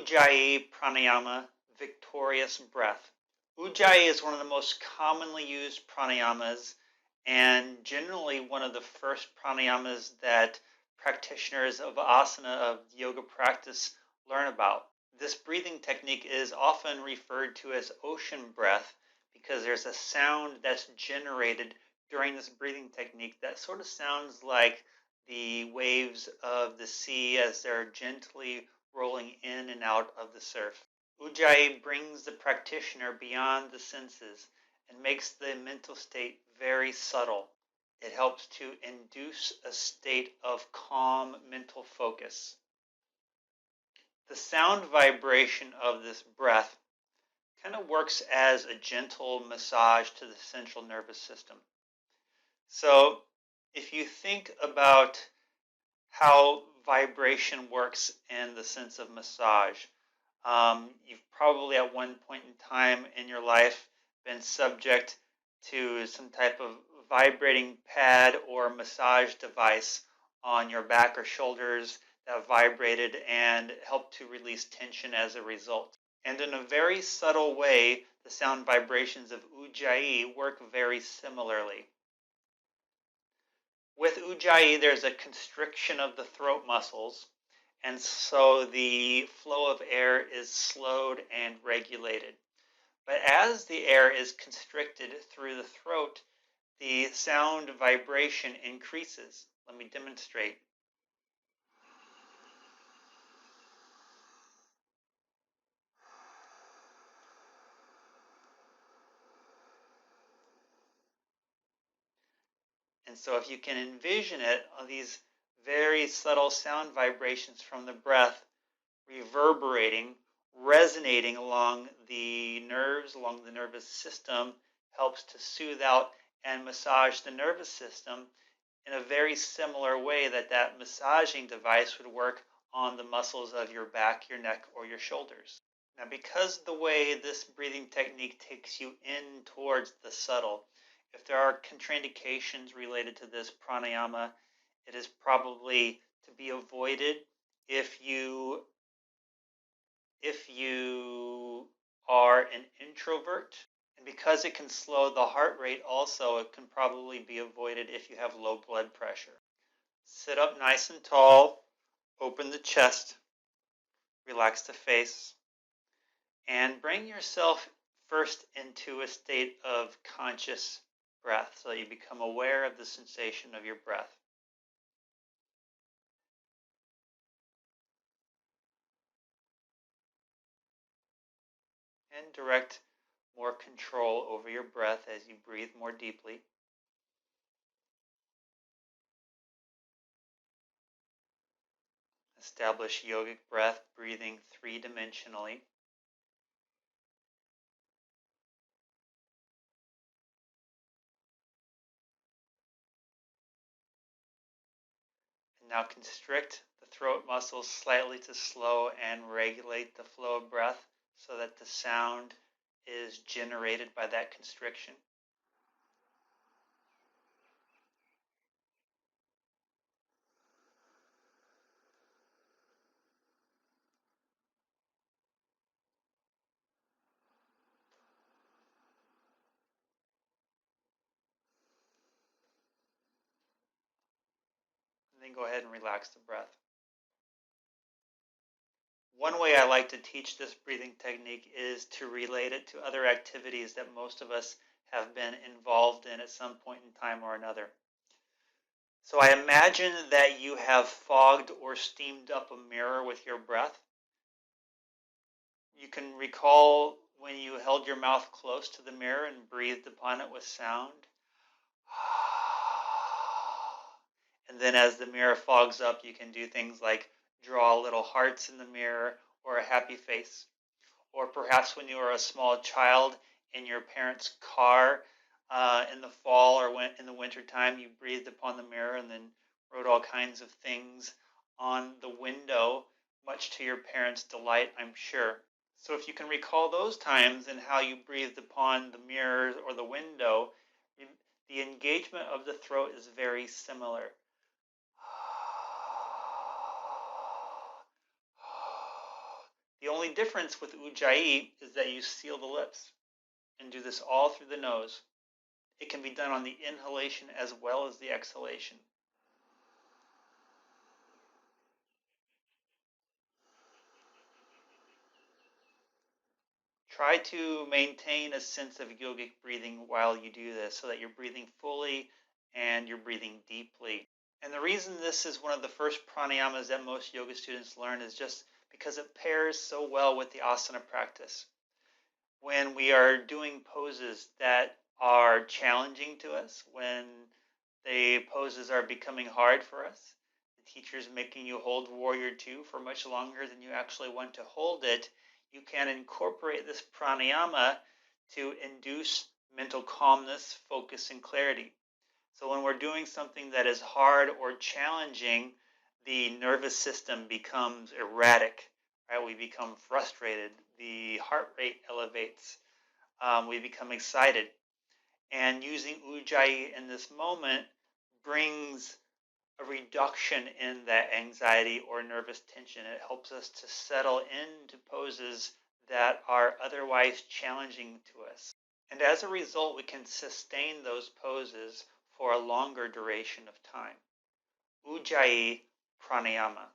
Ujjayi Pranayama, victorious breath. Ujjayi is one of the most commonly used pranayamas and generally one of the first pranayamas that practitioners of asana, of yoga practice, learn about. This breathing technique is often referred to as ocean breath because there's a sound that's generated during this breathing technique that sort of sounds like the waves of the sea as they're gently rolling in and out of the surf. Ujjayi brings the practitioner beyond the senses and makes the mental state very subtle. It helps to induce a state of calm mental focus. The sound vibration of this breath kind of works as a gentle massage to the central nervous system. So if you think about how vibration works in the sense of massage, you've probably at one point in time in your life been subject to some type of vibrating pad or massage device on your back or shoulders that vibrated and helped to release tension as a result. And in a very subtle way, the sound vibrations of Ujjayi work very similarly. With Ujjayi, there's a constriction of the throat muscles, and so the flow of air is slowed and regulated. But as the air is constricted through the throat, the sound vibration increases. Let me demonstrate. And so if you can envision it, these very subtle sound vibrations from the breath reverberating, resonating along the nerves, along the nervous system, helps to soothe out and massage the nervous system in a very similar way that that massaging device would work on the muscles of your back, your neck, or your shoulders. Now, because the way this breathing technique takes you in towards the subtle, if there are contraindications related to this pranayama, it is probably to be avoided if you are an introvert. And because it can slow the heart rate also, it can probably be avoided if you have low blood pressure. Sit up nice and tall, open the chest, relax the face, and bring yourself first into a state of conscious breath so that you become aware of the sensation of your breath. And direct more control over your breath as you breathe more deeply. Establish yogic breath, breathing three-dimensionally. And now constrict the throat muscles slightly to slow and regulate the flow of breath so that the sound is generated by that constriction. And then go ahead and relax the breath. One way I like to teach this breathing technique is to relate it to other activities that most of us have been involved in at some point in time or another. So I imagine that you have fogged or steamed up a mirror with your breath. You can recall when you held your mouth close to the mirror and breathed upon it with sound. And then as the mirror fogs up, you can do things like draw little hearts in the mirror or a happy face. Or perhaps when you were a small child in your parents' car in the fall or in the winter time, you breathed upon the mirror and then wrote all kinds of things on the window, much to your parents' delight, I'm sure. So if you can recall those times and how you breathed upon the mirror or the window, the engagement of the throat is very similar. The only only difference with Ujjayi is that you seal the lips and do this all through the nose. It can be done on the inhalation as well as the exhalation. Try to maintain a sense of yogic breathing while you do this so that you're breathing fully and you're breathing deeply. And the reason this is one of the first pranayamas that most yoga students learn is just because it pairs so well with the asana practice. When we are doing poses that are challenging to us, when the poses are becoming hard for us, the teacher's making you hold warrior two for much longer than you actually want to hold it, you can incorporate this pranayama to induce mental calmness, focus, and clarity. So when we're doing something that is hard or challenging, the nervous system becomes erratic, right? We become frustrated. The heart rate elevates. We become excited. And using Ujjayi in this moment brings a reduction in that anxiety or nervous tension. It helps us to settle into poses that are otherwise challenging to us. And as a result, we can sustain those poses for a longer duration of time. Ujjayi Pranayama.